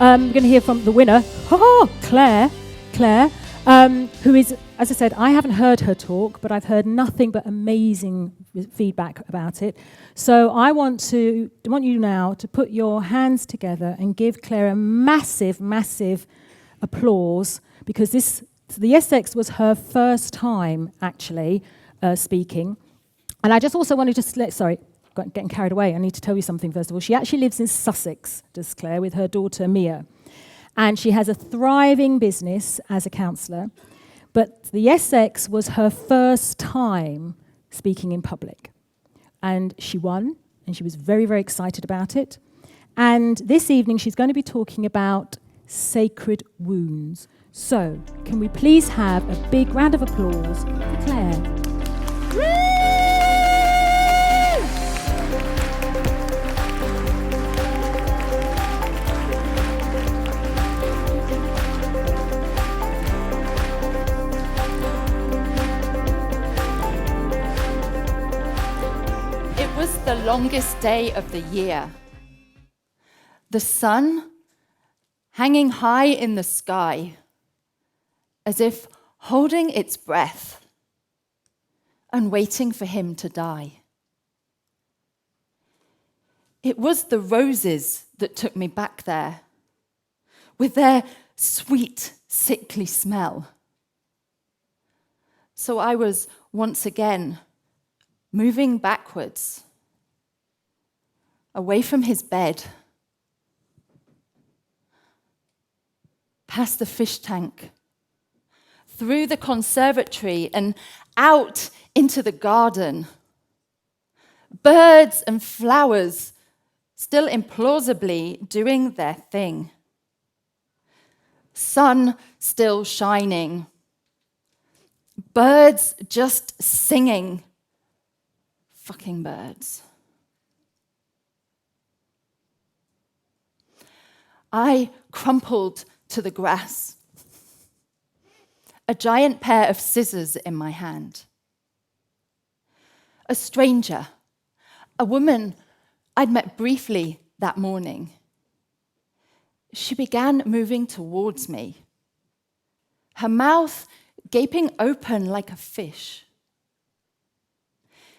We're going to hear from the winner, Claire, who is, as I said, I haven't heard her talk, but I've heard nothing but amazing feedback about it. So I want you now to put your hands together and give Claire a massive, massive applause, because the YESx was her first time actually speaking. And I just also wanted to getting carried away. I need to tell you something first of all. She actually lives in Sussex, does Claire, with her daughter Mia. And she has a thriving business as a counsellor. But the YESx was her first time speaking in public. And she won, and she was very, very excited about it. And this evening she's going to be talking about sacred wounds. So, can we please have a big round of applause for Claire? It was the longest day of the year. The sun hanging high in the sky, as if holding its breath and waiting for him to die. It was the roses that took me back there, with their sweet, sickly smell. So I was once again moving backwards, away from his bed, past the fish tank, through the conservatory and out into the garden. Birds and flowers still implausibly doing their thing. Sun still shining. Birds just singing. Fucking birds. I crumpled to the grass, a giant pair of scissors in my hand. A stranger, a woman I'd met briefly that morning. She began moving towards me, her mouth gaping open like a fish.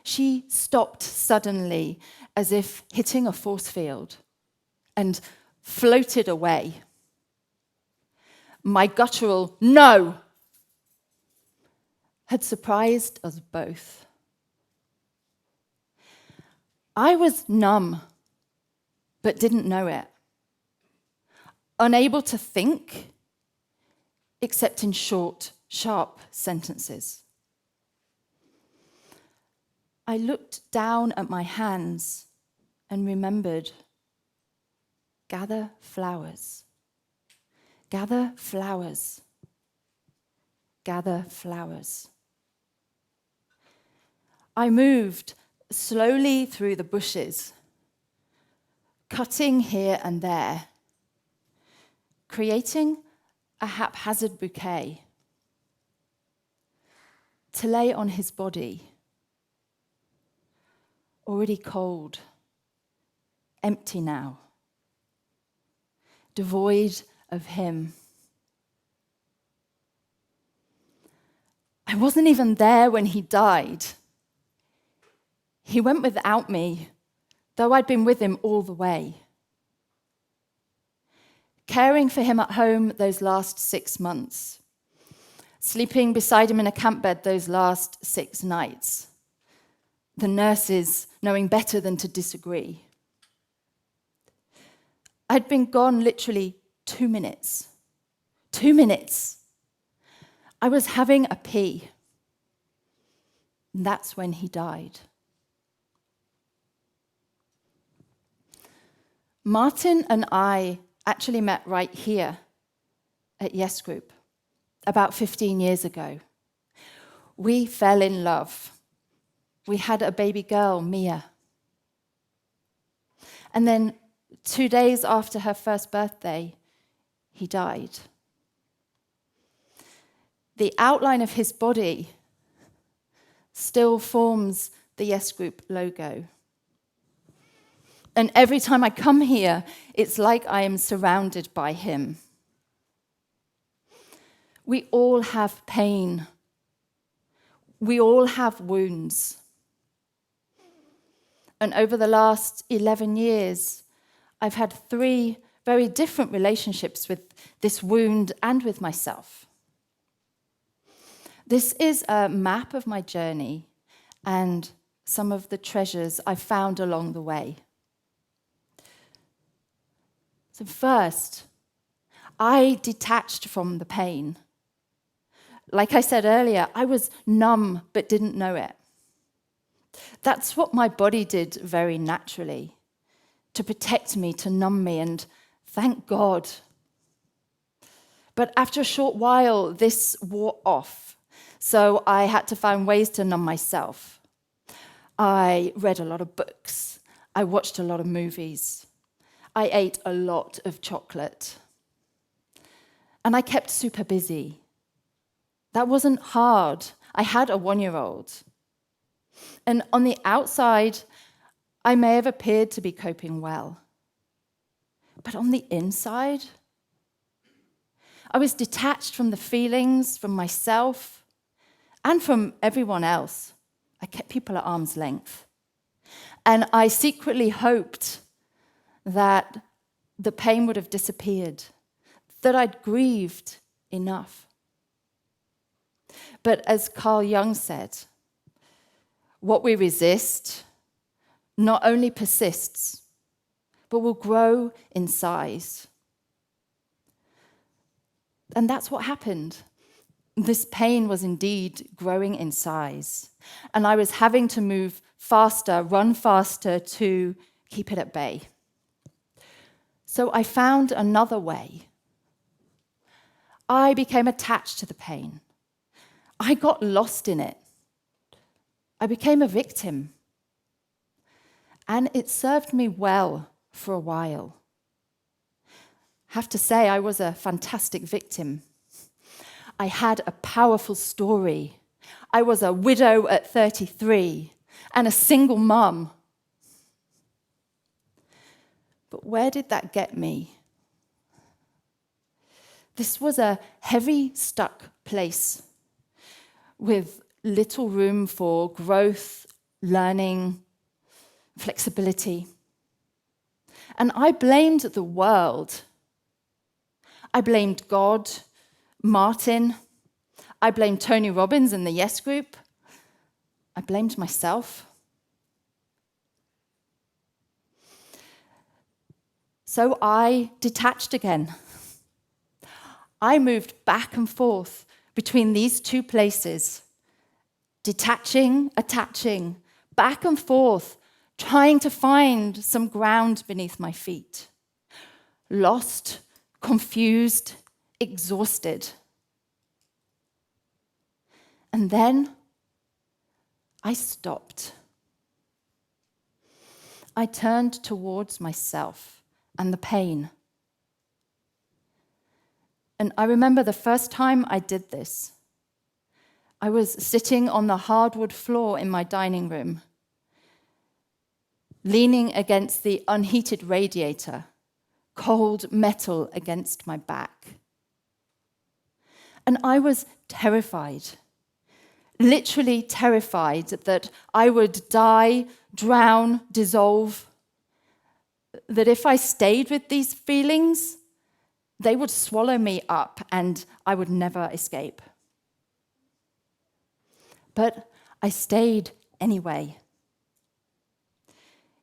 She stopped suddenly, as if hitting a force field, and floated away. My guttural "no" had surprised us both. I was numb, but didn't know it. Unable to think, except in short, sharp sentences. I looked down at my hands and remembered, gather flowers, gather flowers, gather flowers. I moved slowly through the bushes, cutting here and there, creating a haphazard bouquet to lay on his body, already cold, empty now, devoid of him. I wasn't even there when he died. He went without me, though I'd been with him all the way. Caring for him at home those last 6 months, sleeping beside him in a camp bed those last 6 nights, the nurses knowing better than to disagree. I'd been gone literally 2 minutes. 2 minutes. I was having a pee. And that's when he died. Martin and I actually met right here at YES Group about 15 years ago. We fell in love. We had a baby girl, Mia. And then 2 days after her first birthday, he died. The outline of his body still forms the YES Group logo. And every time I come here, it's like I am surrounded by him. We all have pain. We all have wounds. And over the last 11 years, I've had 3 very different relationships with this wound and with myself. This is a map of my journey and some of the treasures I found along the way. So first, I detached from the pain. Like I said earlier, I was numb but didn't know it. That's what my body did very naturally, to protect me, to numb me, and thank God. But after a short while, this wore off, so I had to find ways to numb myself. I read a lot of books. I watched a lot of movies. I ate a lot of chocolate. And I kept super busy. That wasn't hard. I had a 1-year-old. And on the outside, I may have appeared to be coping well. But on the inside, I was detached from the feelings, from myself, and from everyone else. I kept people at arm's length. And I secretly hoped that the pain would have disappeared, that I'd grieved enough. But as Carl Jung said, what we resist not only persists, but will grow in size. And that's what happened. This pain was indeed growing in size, and I was having to move faster, run faster to keep it at bay. So I found another way. I became attached to the pain. I got lost in it. I became a victim. And it served me well for a while. I have to say, I was a fantastic victim. I had a powerful story. I was a widow at 33 and a single mum. But where did that get me? This was a heavy, stuck place with little room for growth, learning, flexibility. And I blamed the world. I blamed God, Martin. I blamed Tony Robbins and the YESx group. I blamed myself. So I detached again. I moved back and forth between these 2 places, detaching, attaching, back and forth, trying to find some ground beneath my feet. Lost, confused, exhausted. And then I stopped. I turned towards myself and the pain. And I remember the first time I did this. I was sitting on the hardwood floor in my dining room, leaning against the unheated radiator, cold metal against my back. And I was terrified, literally terrified that I would die, drown, dissolve, that if I stayed with these feelings, they would swallow me up and I would never escape. But I stayed anyway.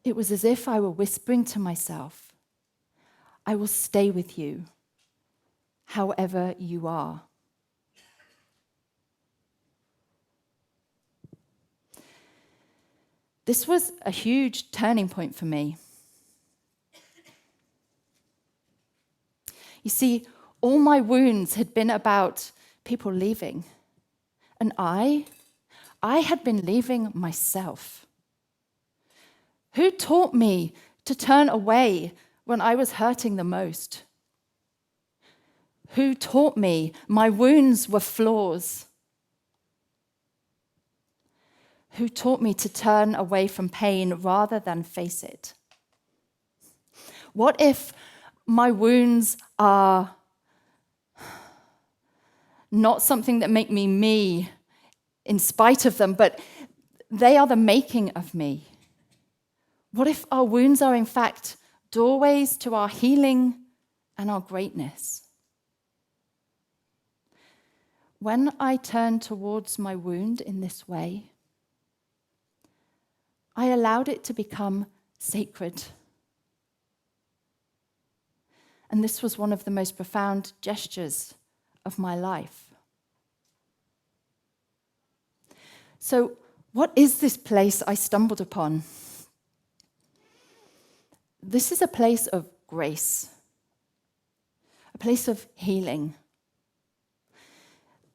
It was as if I were whispering to myself, I will stay with you, however you are. This was a huge turning point for me. You see, all my wounds had been about people leaving. And I had been leaving myself. Who taught me to turn away when I was hurting the most? Who taught me my wounds were flaws? Who taught me to turn away from pain rather than face it? What if my wounds are not something that make me in spite of them, but they are the making of me? What if our wounds are in fact doorways to our healing and our greatness? When I turn towards my wound in this way, I allowed it to become sacred. And this was one of the most profound gestures of my life. So, what is this place I stumbled upon? This is a place of grace, a place of healing.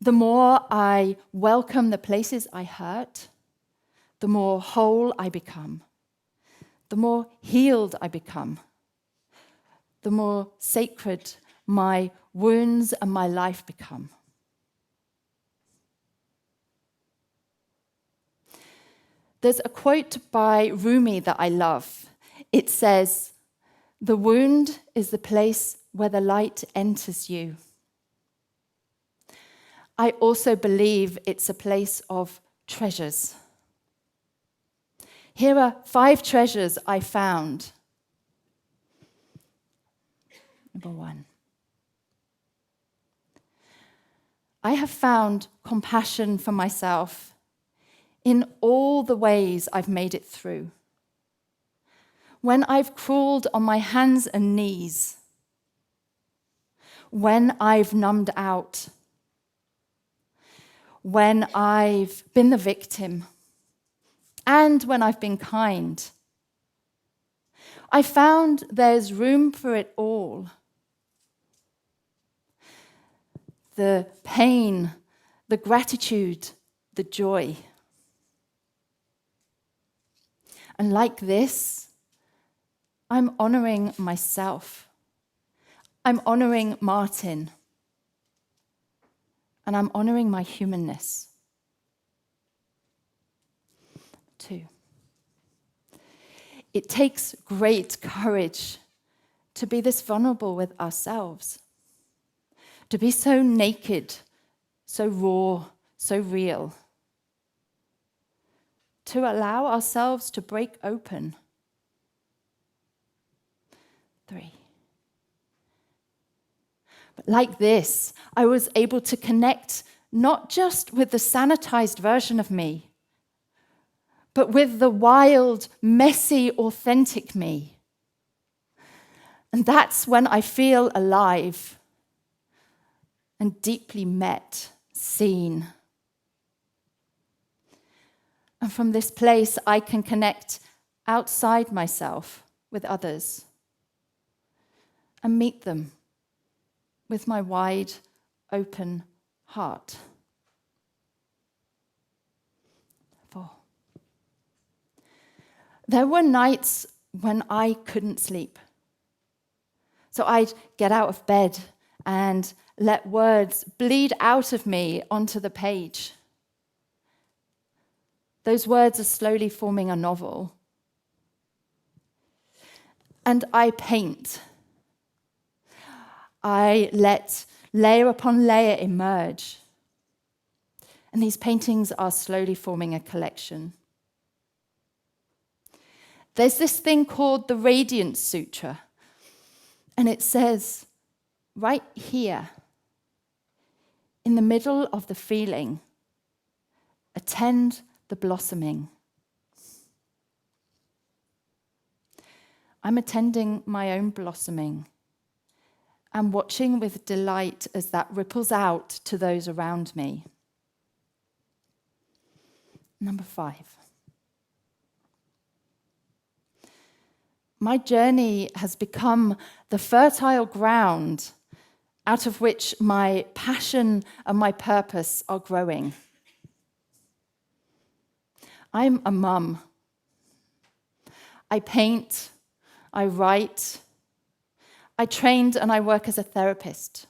The more I welcome the places I hurt, the more whole I become, the more healed I become, the more sacred my wounds and my life become. There's a quote by Rumi that I love. It says, "The wound is the place where the light enters you." I also believe it's a place of treasures. Here are 5 treasures I found. Number 1. I have found compassion for myself in all the ways I've made it through. When I've crawled on my hands and knees, when I've numbed out, when I've been the victim, and when I've been kind. I found there's room for it all. The pain, the gratitude, the joy. And like this, I'm honoring myself. I'm honoring Martin. And I'm honoring my humanness. 2. It takes great courage to be this vulnerable with ourselves, to be so naked, so raw, so real, to allow ourselves to break open. 3. But like this, I was able to connect not just with the sanitized version of me, but with the wild, messy, authentic me. And that's when I feel alive and deeply met, seen. And from this place, I can connect outside myself with others and meet them with my wide, open heart. 4. There were nights when I couldn't sleep. So I'd get out of bed and let words bleed out of me onto the page. Those words are slowly forming a novel. And I paint. I let layer upon layer emerge. And these paintings are slowly forming a collection. There's this thing called the Radiance Sutra. And it says, right here, in the middle of the feeling, attend the blossoming. I'm attending my own blossoming and watching with delight as that ripples out to those around me. Number 5. My journey has become the fertile ground out of which my passion and my purpose are growing. I'm a mum. I paint, I write, I trained and I work as a therapist.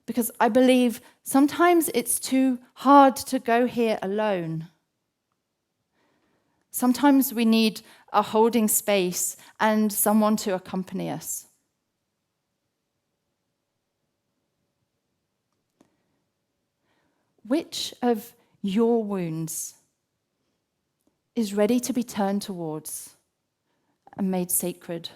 Because I believe sometimes it's too hard to go here alone. Sometimes we need a holding space and someone to accompany us. Which of your wounds is ready to be turned towards and made sacred?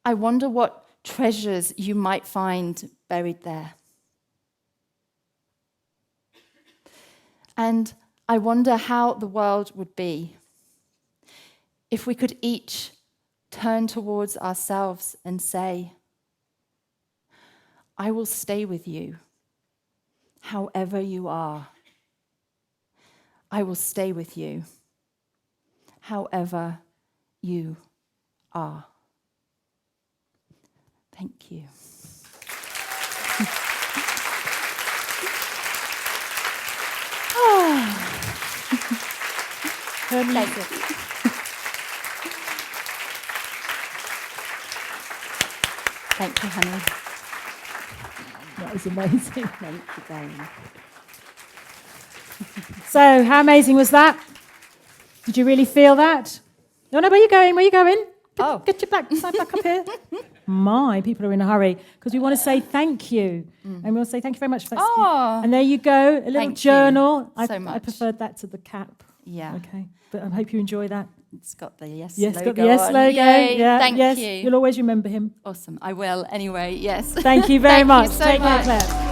I wonder what treasures you might find buried there. And I wonder how the world would be if we could each turn towards ourselves and say, I will stay with you, however you are. I will stay with you, however you are. Thank you. Her music. Thank you, honey. That was amazing. Thank you, Dane. So, how amazing was that? Did you really feel that? No, where are you going? Where are you going? Get your back up here. My, people are in a hurry because we want to say thank you. And we'll say thank you very much for that speech. And there you go, a little Thank journal. you so much. I preferred that to the cap. Yeah. Okay. But I hope you enjoy that. It's got the yes Yes, logo got the yes on. logo. Yay. Yeah, Thank yes. you. You'll always remember him. Awesome. I will anyway, yes. Thank you very Thank much. you so Take much. care, Claire.